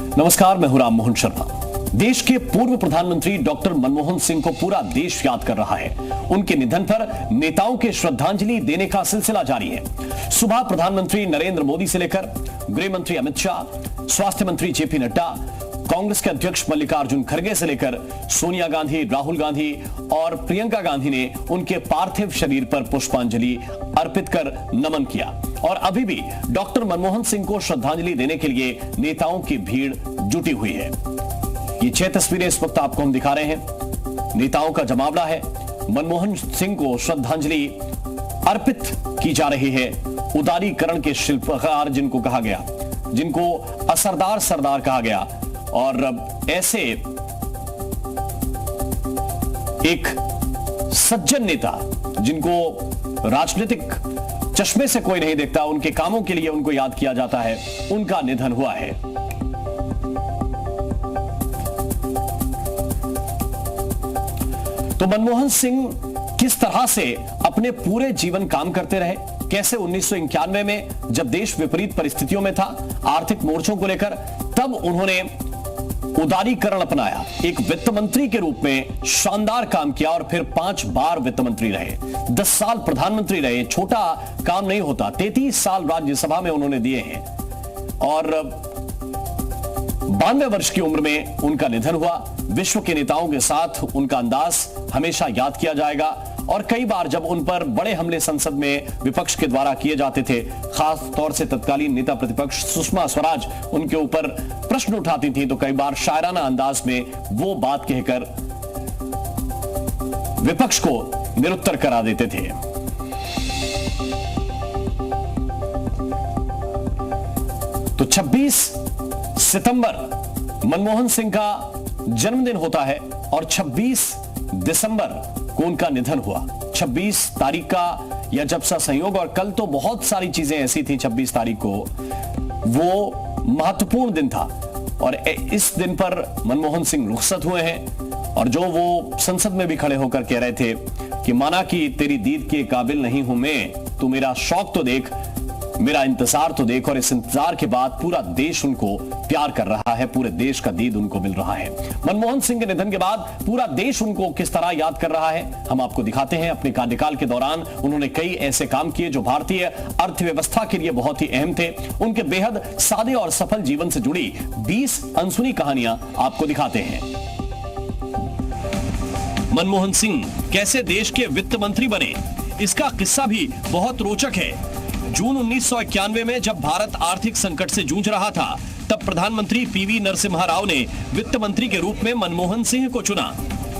नमस्कार, मैं हूं राम मोहन शर्मा। देश के पूर्व प्रधानमंत्री डॉक्टर मनमोहन सिंह को पूरा देश याद कर रहा है। उनके निधन पर नेताओं के श्रद्धांजलि देने का सिलसिला जारी है। सुबह प्रधानमंत्री नरेंद्र मोदी से लेकर गृह मंत्री अमित शाह, स्वास्थ्य मंत्री जेपी नड्डा, कांग्रेस के अध्यक्ष मल्लिकार्जुन खड़गे से लेकर सोनिया गांधी, राहुल गांधी और प्रियंका गांधी ने उनके पार्थिव शरीर पर पुष्पांजलि अर्पित कर नमन किया। और अभी भी डॉक्टर मनमोहन सिंह को श्रद्धांजलि देने के लिए नेताओं की भीड़ जुटी हुई है। ये 6 तस्वीरें इस वक्त आपको हम दिखा रहे हैं। नेताओं का जमावड़ा है। मनमोहन सिंह को श्रद्धांजलि अर्पित की जा रही है। उदारीकरण के शिल्पकार जिनको कहा गया, जिनको असरदार सरदार कहा गया, और ऐसे एक सज्जन नेता जिनको राजनीतिक चश्मे से कोई नहीं देखता, उनके कामों के लिए उनको याद किया जाता है, उनका निधन हुआ है। तो मनमोहन सिंह किस तरह से अपने पूरे जीवन काम करते रहे, कैसे 1991 में जब देश विपरीत परिस्थितियों में था आर्थिक मोर्चों को लेकर, तब उन्होंने उदारीकरण अपनाया। एक वित्त मंत्री के रूप में शानदार काम किया और फिर 5 बार वित्त मंत्री रहे, 10 साल प्रधानमंत्री रहे। छोटा काम नहीं होता। 33 साल राज्यसभा में उन्होंने दिए हैं और 92 वर्ष की उम्र में उनका निधन हुआ। विश्व के नेताओं के साथ उनका अंदाज हमेशा याद किया जाएगा। और कई बार जब उन पर बड़े हमले संसद में विपक्ष के द्वारा किए जाते थे, खास तौर से तत्कालीन नेता प्रतिपक्ष सुषमा स्वराज उनके ऊपर प्रश्न उठाती थी, तो कई बार शायराना अंदाज में वो बात कहकर विपक्ष को निरुत्तर करा देते थे। तो 26 सितंबर मनमोहन सिंह का जन्मदिन होता है और 26 दिसंबर को उनका निधन हुआ। 26 तारीख का या जब सा संयोग, और कल तो बहुत सारी चीजें ऐसी थी 26 तारीख को, वो महत्वपूर्ण दिन था। और इस दिन पर मनमोहन सिंह रुखसत हुए हैं और जो वो संसद में भी खड़े होकर कह रहे थे कि माना कि तेरी दीद के काबिल नहीं हूं मैं, तू मेरा शौक तो देख, मेरा इंतजार तो देख। और इस इंतजार के बाद पूरा देश उनको प्यार कर रहा है, पूरे देश का दीद उनको मिल रहा है। मनमोहन सिंह के निधन के बाद पूरा देश उनको किस तरह याद कर रहा है, हम आपको दिखाते हैं। अपने कार्यकाल के दौरान उन्होंने कई ऐसे काम किए जो भारतीय अर्थव्यवस्था के लिए बहुत ही अहम थे। उनके बेहद सादे और सफल जीवन से जुड़ी 20 अनसुनी कहानियां आपको दिखाते हैं। मनमोहन सिंह कैसे देश के वित्त मंत्री बने, इसका किस्सा भी बहुत रोचक है। जून 1991 में जब भारत आर्थिक संकट से जूझ रहा था, तब प्रधानमंत्री पीवी नरसिम्हा राव ने वित्त मंत्री के रूप में मनमोहन सिंह को चुना।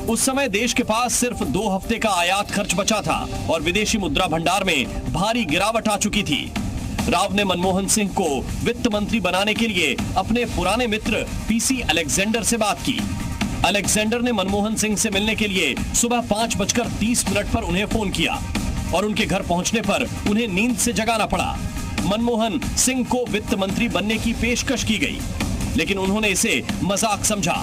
उस समय देश के पास सिर्फ 2 हफ्ते का आयात खर्च बचा था और विदेशी मुद्रा भंडार में भारी गिरावट आ चुकी थी। राव ने मनमोहन सिंह को वित्त मंत्री बनाने के लिए अपने पुराने मित्र पीसी अलेक्जेंडर से बात की। अलेक्जेंडर ने मनमोहन सिंह से मिलने के लिए सुबह 5:30 पर उन्हें फोन किया और उनके घर पहुंचने पर उन्हें नींद से जगाना पड़ा। मनमोहन सिंह को वित्त मंत्री बनने की पेशकश की गई, लेकिन उन्होंने इसे मजाक समझा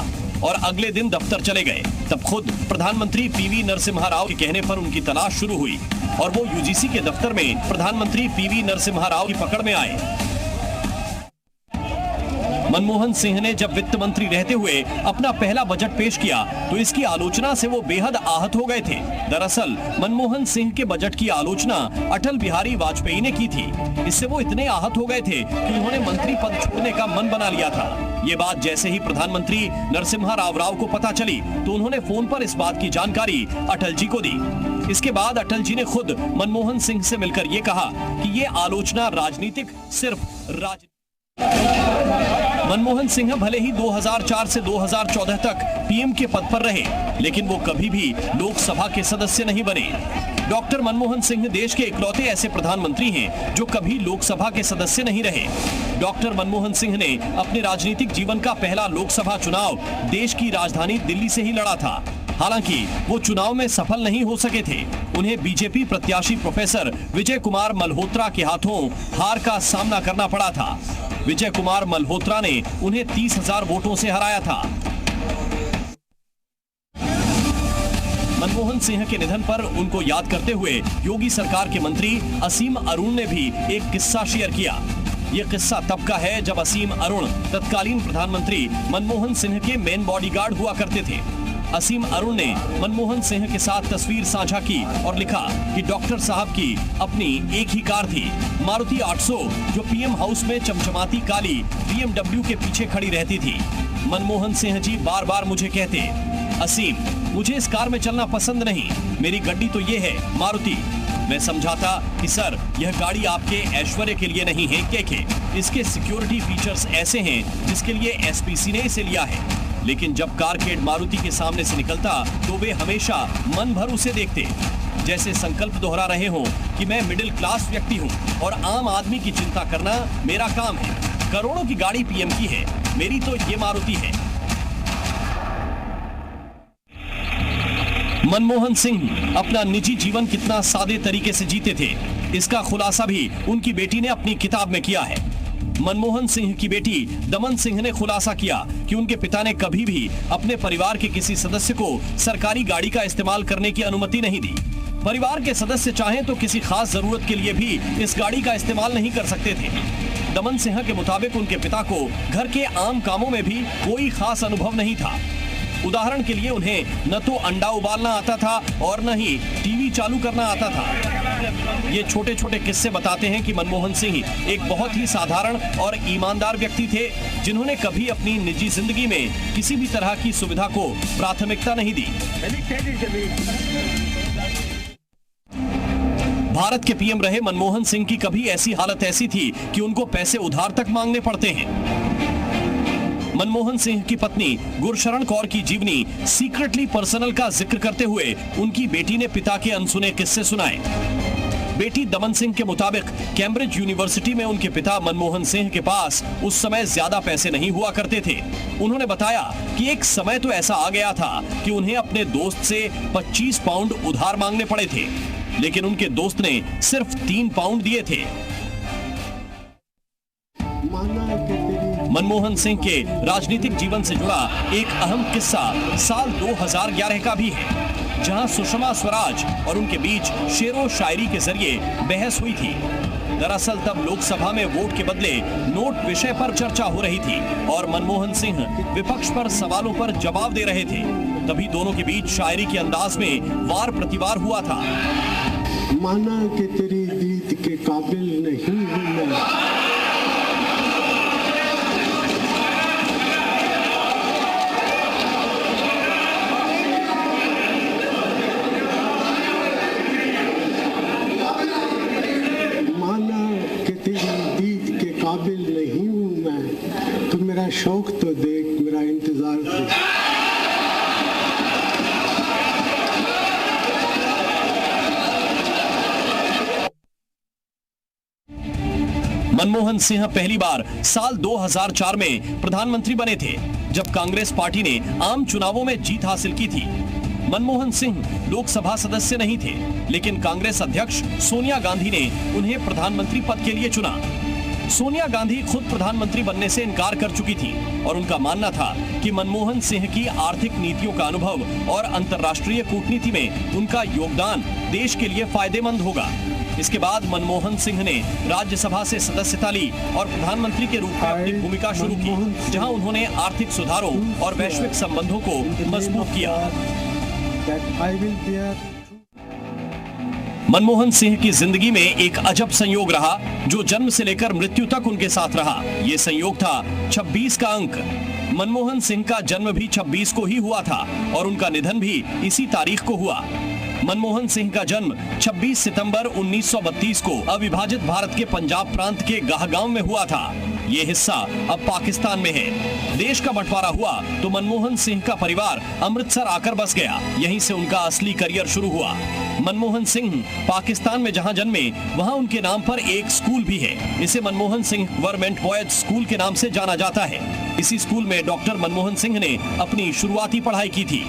और अगले दिन दफ्तर चले गए। तब खुद प्रधानमंत्री पीवी नरसिम्हा राव के कहने पर उनकी तलाश शुरू हुई और वो यूजीसी के दफ्तर में प्रधानमंत्री पीवी नरसिम्हा राव की पकड़ में आए। मनमोहन सिंह ने जब वित्त मंत्री रहते हुए अपना पहला बजट पेश किया तो इसकी आलोचना से वो बेहद आहत हो गए थे। दरअसल मनमोहन सिंह के बजट की आलोचना अटल बिहारी वाजपेयी ने की थी। इससे वो इतने आहत हो गए थे कि उन्होंने मंत्री पद छोड़ने का मन बना लिया था। ये बात जैसे ही प्रधानमंत्री नरसिम्हा राव को पता चली तो उन्होंने फोन पर इस बात की जानकारी अटल जी को दी। इसके बाद अटल जी ने खुद मनमोहन सिंह से मिलकर ये कहा कि ये आलोचना राजनीतिक, सिर्फ मनमोहन सिंह भले ही 2004 से 2014 तक पीएम के पद पर रहे, लेकिन वो कभी भी लोकसभा के सदस्य नहीं बने। डॉक्टर मनमोहन सिंह देश के इकलौते ऐसे प्रधानमंत्री हैं जो कभी लोकसभा के सदस्य नहीं रहे। डॉक्टर मनमोहन सिंह ने अपने राजनीतिक जीवन का पहला लोकसभा चुनाव देश की राजधानी दिल्ली से ही लड़ा था। हालांकि वो चुनाव में सफल नहीं हो सके थे। उन्हें बीजेपी प्रत्याशी प्रोफेसर विजय कुमार मल्होत्रा के हाथों हार का सामना करना पड़ा था। विजय कुमार मल्होत्रा ने उन्हें 30,000 वोटों से हराया था। मनमोहन सिंह के निधन पर उनको याद करते हुए योगी सरकार के मंत्री असीम अरुण ने भी एक किस्सा शेयर किया। ये किस्सा तब का है जब असीम अरुण तत्कालीन प्रधानमंत्री मनमोहन सिंह के मेन बॉडीगार्ड हुआ करते थे। असीम अरुण ने मनमोहन सिंह के साथ तस्वीर साझा की और लिखा कि डॉक्टर साहब की अपनी एक ही कार थी, मारुति 800, जो पीएम हाउस में चमचमाती काली BMW के पीछे खड़ी रहती थी। मनमोहन सिंह जी बार बार मुझे कहते, असीम, मुझे इस कार में चलना पसंद नहीं, मेरी गड्डी तो ये है मारुति। मैं समझाता कि सर, यह गाड़ी आपके ऐश्वर्य के लिए नहीं है केके, इसके सिक्योरिटी फीचर्स ऐसे हैं जिसके लिए SPC ने इसे लिया है। लेकिन जब कारकेड मारुति के सामने से निकलता तो वे हमेशा मन भर उसे देखते, जैसे संकल्प दोहरा रहे हों कि मैं मिडिल क्लास व्यक्ति हूं और आम आदमी की चिंता करना मेरा काम है। करोड़ों की गाड़ी PM की है, मेरी तो ये मारुति है। मनमोहन सिंह अपना निजी जीवन कितना सादे तरीके से जीते थे, इसका खुलासा भी उनकी बेटी ने अपनी किताब में किया है। मनमोहन सिंह की बेटी दमन सिंह ने खुलासा किया कि उनके पिता ने कभी भी अपने परिवार के किसी सदस्य को सरकारी गाड़ी का इस्तेमाल करने की अनुमति नहीं दी। परिवार के सदस्य चाहें तो किसी खास जरूरत के लिए भी इस गाड़ी का इस्तेमाल नहीं कर सकते थे। दमन सिंह के मुताबिक उनके पिता को घर के आम कामों में भी कोई खास अनुभव नहीं था। उदाहरण के लिए उन्हें न तो अंडा उबालना आता था और न ही टीवी चालू करना आता था। ये छोटे छोटे किस्से बताते हैं कि मनमोहन सिंह एक बहुत ही साधारण और ईमानदार व्यक्ति थे, जिन्होंने कभी अपनी निजी जिंदगी में किसी भी तरह की सुविधा को प्राथमिकता नहीं दी। भारत के PM रहे मनमोहन सिंह की कभी ऐसी हालत ऐसी थी कि उनको पैसे उधार तक मांगने पड़ते हैं। मनमोहन सिंह की पत्नी गुरशरण कौर की जीवनी सीक्रेटली पर्सनल का जिक्र करते हुए उनकी बेटी ने पिता के अनसुने किस्से सुनाए। बेटी दमन सिंह के मुताबिक कैम्ब्रिज यूनिवर्सिटी में उनके पिता मनमोहन सिंह के पास उस समय ज्यादा पैसे नहीं हुआ करते थे। उन्होंने बताया कि एक समय तो ऐसा आ गया था कि उन्हें अपने दोस्त से 25 पाउंड उधार मांगने पड़े थे, लेकिन उनके दोस्त ने सिर्फ 3 पाउंड दिए थे। मनमोहन सिंह के राजनीतिक जीवन से जुड़ा एक अहम किस्सा साल 2011 का भी है, जहां सुषमा स्वराज और उनके बीच शेरो शायरी के जरिए बहस हुई थी। दरअसल तब लोकसभा में वोट के बदले नोट विषय पर चर्चा हो रही थी और मनमोहन सिंह विपक्ष पर सवालों पर जवाब दे रहे थे। तभी दोनों के बीच शायरी के अंदाज में वार प्रतिवार हुआ था। माना कि तेरी दीद के काबिल नहीं हूं मैं, काबिल नहीं हूं मैं, तो मेरा शौक तो देख, मेरा इंतजार देख। मनमोहन सिंह पहली बार साल 2004 में प्रधानमंत्री बने थे, जब कांग्रेस पार्टी ने आम चुनावों में जीत हासिल की थी। मनमोहन सिंह लोकसभा सदस्य नहीं थे, लेकिन कांग्रेस अध्यक्ष सोनिया गांधी ने उन्हें प्रधानमंत्री पद के लिए चुना। सोनिया गांधी खुद प्रधानमंत्री बनने से इनकार कर चुकी थी और उनका मानना था कि मनमोहन सिंह की आर्थिक नीतियों का अनुभव और अंतर्राष्ट्रीय कूटनीति में उनका योगदान देश के लिए फायदेमंद होगा। इसके बाद मनमोहन सिंह ने राज्यसभा से सदस्यता ली और प्रधानमंत्री के रूप में अपनी भूमिका शुरू की, जहां उन्होंने आर्थिक सुधारों और वैश्विक संबंधों को मजबूत किया। मनमोहन सिंह की जिंदगी में एक अजब संयोग रहा, जो जन्म से लेकर मृत्यु तक उनके साथ रहा। ये संयोग था 26 का अंक। मनमोहन सिंह का जन्म भी 26 को ही हुआ था और उनका निधन भी इसी तारीख को हुआ। मनमोहन सिंह का जन्म 26 सितंबर 1932 को अविभाजित भारत के पंजाब प्रांत के गाहगांव में हुआ था। ये हिस्सा अब पाकिस्तान में है। देश का बंटवारा हुआ तो मनमोहन सिंह का परिवार अमृतसर आकर बस गया। यहीं से उनका असली करियर शुरू हुआ। मनमोहन सिंह पाकिस्तान में जहां जन्मे, वहां उनके नाम पर एक स्कूल भी है। इसे Manmohan Singh government boys school के नाम से जाना जाता है। इसी स्कूल में डॉक्टर मनमोहन सिंह ने अपनी शुरुआती पढ़ाई की थी।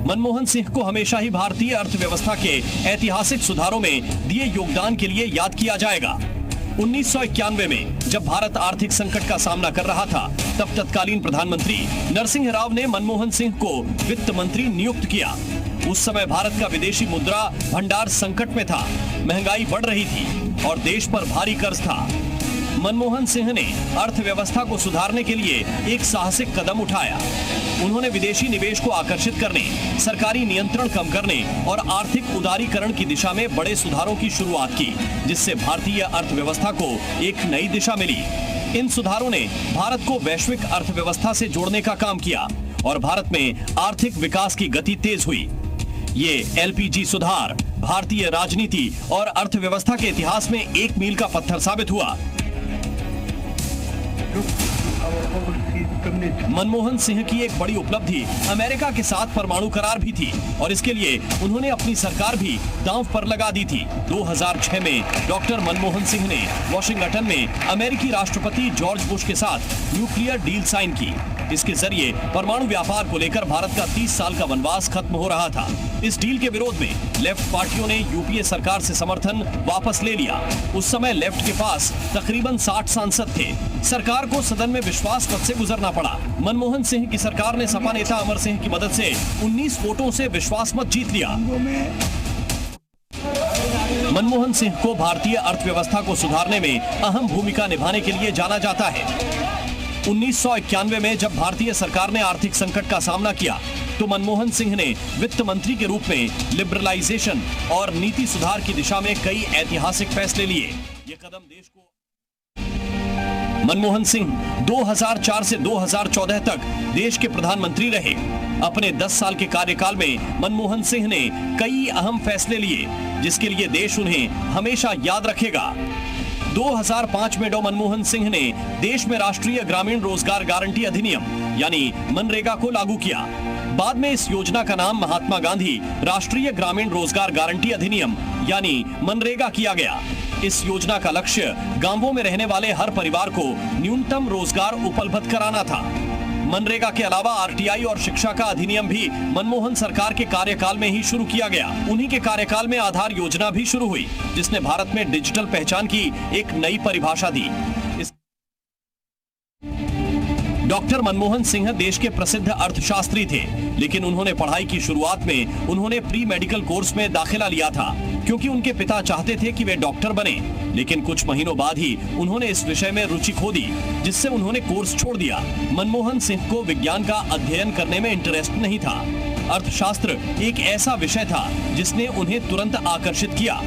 मनमोहन सिंह को हमेशा ही भारतीय अर्थव्यवस्था के ऐतिहासिक सुधारों में दिए योगदान के लिए याद किया जाएगा। 1991 में जब भारत आर्थिक संकट का सामना कर रहा था, तब तत्कालीन प्रधानमंत्री नरसिंह राव ने मनमोहन सिंह को वित्त मंत्री नियुक्त किया। उस समय भारत का विदेशी मुद्रा भंडार संकट में था। महंगाई बढ़ रही थी और देश पर भारी कर्ज था। मनमोहन सिंह ने अर्थव्यवस्था को सुधारने के लिए एक साहसिक कदम उठाया। उन्होंने विदेशी निवेश को आकर्षित करने, सरकारी नियंत्रण कम करने और आर्थिक उदारीकरण की दिशा में बड़े सुधारों की शुरुआत की, जिससे भारतीय अर्थव्यवस्था को एक नई दिशा मिली। इन सुधारों ने भारत को वैश्विक अर्थव्यवस्था से जोड़ने का काम किया और भारत में आर्थिक विकास की गति तेज हुई। ये एलपीजी सुधार भारतीय राजनीति और अर्थव्यवस्था के इतिहास में एक मील का पत्थर साबित हुआ। मनमोहन सिंह की एक बड़ी उपलब्धि अमेरिका के साथ परमाणु करार भी थी और इसके लिए उन्होंने अपनी सरकार भी दांव पर लगा दी थी। 2006 में डॉक्टर मनमोहन सिंह ने वॉशिंगटन में अमेरिकी राष्ट्रपति जॉर्ज बुश के साथ न्यूक्लियर डील साइन की। इसके जरिए परमाणु व्यापार को लेकर भारत का 30 साल का वनवास खत्म हो रहा था। इस डील के विरोध में लेफ्ट पार्टियों ने यूपीए सरकार से समर्थन वापस ले लिया। उस समय लेफ्ट के पास तकरीबन 60 सांसद थे। सरकार को सदन में विश्वास मत से गुजरना पड़ा। मनमोहन सिंह की सरकार ने सपा नेता अमर सिंह की मदद से 19 वोटों से विश्वास मत जीत लिया। मनमोहन सिंह को भारतीय अर्थव्यवस्था को सुधारने में अहम भूमिका निभाने के लिए जाना जाता है। 1991 में जब भारतीय सरकार ने आर्थिक संकट का सामना किया तो मनमोहन सिंह ने वित्त मंत्री के रूप में लिबरलाइजेशन और नीति सुधार की दिशा में कई ऐतिहासिक फैसले लिए। ये कदम देश को मनमोहन सिंह 2004 से 2014 तक देश के प्रधानमंत्री रहे। अपने 10 साल के कार्यकाल में मनमोहन सिंह ने कई अहम फैसले लिए जिसके लिए देश उन्हें हमेशा याद रखेगा। 2005 में डॉ मनमोहन सिंह ने देश में राष्ट्रीय ग्रामीण रोजगार गारंटी अधिनियम यानी मनरेगा को लागू किया। बाद में इस योजना का नाम महात्मा गांधी राष्ट्रीय ग्रामीण रोजगार गारंटी अधिनियम यानी मनरेगा किया गया। इस योजना का लक्ष्य गांवों में रहने वाले हर परिवार को न्यूनतम रोजगार उपलब्ध कराना था। मनरेगा के अलावा आरटीआई और शिक्षा का अधिनियम भी मनमोहन सरकार के कार्यकाल में ही शुरू किया गया। उन्हीं के कार्यकाल में आधार योजना भी शुरू हुई जिसने भारत में डिजिटल पहचान की एक नई परिभाषा दी। डॉक्टर मनमोहन सिंह देश के प्रसिद्ध अर्थशास्त्री थे, लेकिन उन्होंने पढ़ाई की शुरुआत में उन्होंने प्री मेडिकल कोर्स में दाखिला लिया था क्योंकि उनके पिता चाहते थे कि वे डॉक्टर बने। लेकिन कुछ महीनों बाद ही उन्होंने इस विषय में रुचि खो दी जिससे उन्होंने कोर्स छोड़ दिया। मनमोहन सिंह को विज्ञान का अध्ययन करने में इंटरेस्ट नहीं था। अर्थशास्त्र एक ऐसा विषय था जिसने उन्हें तुरंत आकर्षित किया।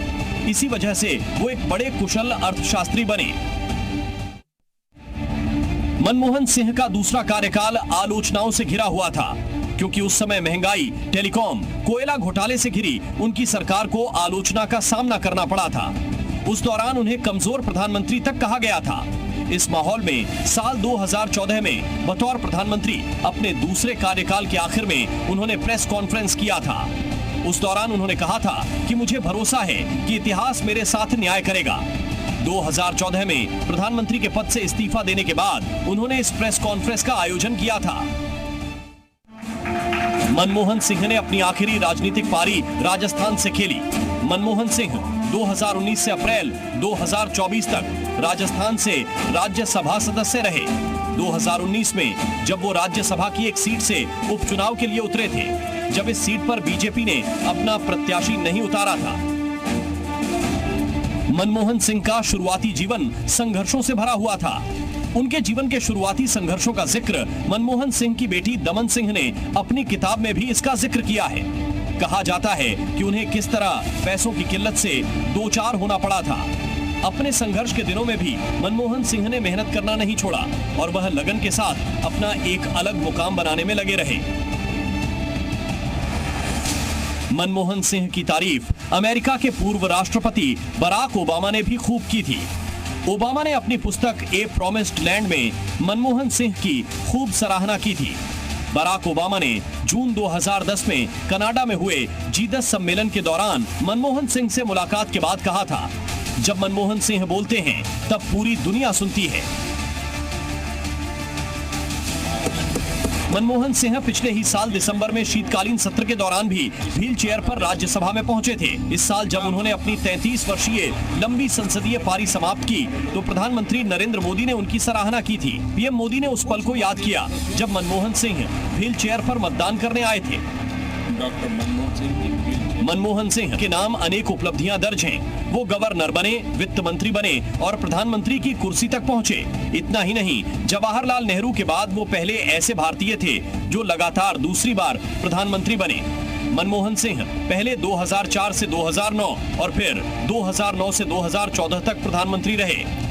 इसी वजह से वो एक बड़े कुशल अर्थशास्त्री बने। मनमोहन सिंह का दूसरा कार्यकाल आलोचनाओं से घिरा हुआ था क्योंकि उस समय महंगाई, टेलीकॉम, कोयला घोटाले से घिरी उनकी सरकार को आलोचना का सामना करना पड़ा था। उस दौरान उन्हें कमजोर प्रधानमंत्री तक कहा गया था। इस माहौल में साल 2014 में बतौर प्रधानमंत्री अपने दूसरे कार्यकाल के आखिर में उन्होंने प्रेस कॉन्फ्रेंस किया था। उस दौरान उन्होंने कहा था कि मुझे भरोसा है कि इतिहास मेरे साथ न्याय करेगा। 2014 में प्रधानमंत्री के पद से इस्तीफा देने के बाद उन्होंने इस प्रेस कॉन्फ्रेंस का आयोजन किया था। मनमोहन सिंह ने अपनी आखिरी राजनीतिक पारी राजस्थान से खेली। मनमोहन सिंह 2019 से अप्रैल 2024 तक राजस्थान से राज्यसभा सदस्य रहे। 2019 में जब वो राज्यसभा की एक सीट से उपचुनाव के लिए उतरे थे, जब इस सीट पर बीजेपी ने अपना प्रत्याशी नहीं उतारा था। मनमोहन सिंह का शुरुआती जीवन संघर्षों से भरा हुआ था। उनके जीवन के शुरुआती संघर्षों का जिक्र मनमोहन सिंह की बेटी दमन सिंह ने अपनी किताब में भी इसका जिक्र किया है। कहा जाता है कि उन्हें किस तरह पैसों की किल्लत से दो चार होना पड़ा था। अपने संघर्ष के दिनों में भी मनमोहन सिंह ने मेहनत करना नहीं छोड़ा और वह लगन के साथ अपना एक अलग मुकाम बनाने में लगे रहे। मनमोहन सिंह की तारीफ अमेरिका के पूर्व राष्ट्रपति बराक ओबामा ने भी खूब की थी। ओबामा ने अपनी पुस्तक ए प्रॉमिस्ड लैंड में मनमोहन सिंह की खूब सराहना की थी। बराक ओबामा ने जून 2010 में कनाडा में हुए G10 सम्मेलन के दौरान मनमोहन सिंह से मुलाकात के बाद कहा था, जब मनमोहन सिंह बोलते हैं तब पूरी दुनिया सुनती है। मनमोहन सिंह पिछले ही साल दिसंबर में शीतकालीन सत्र के दौरान भी व्हील चेयर पर राज्यसभा में पहुंचे थे। इस साल जब उन्होंने अपनी 33 वर्षीय लंबी संसदीय पारी समाप्त की तो प्रधानमंत्री नरेंद्र मोदी ने उनकी सराहना की थी। पीएम मोदी ने उस पल को याद किया जब मनमोहन सिंह व्हील चेयर पर मतदान करने आए थे। मनमोहन सिंह के नाम अनेक उपलब्धियां दर्ज हैं। वो गवर्नर बने, वित्त मंत्री बने और प्रधानमंत्री की कुर्सी तक पहुंचे। इतना ही नहीं, जवाहरलाल नेहरू के बाद वो पहले ऐसे भारतीय थे जो लगातार दूसरी बार प्रधानमंत्री बने। मनमोहन सिंह पहले 2004 से 2009 और फिर 2009 से 2014 तक प्रधानमंत्री रहे।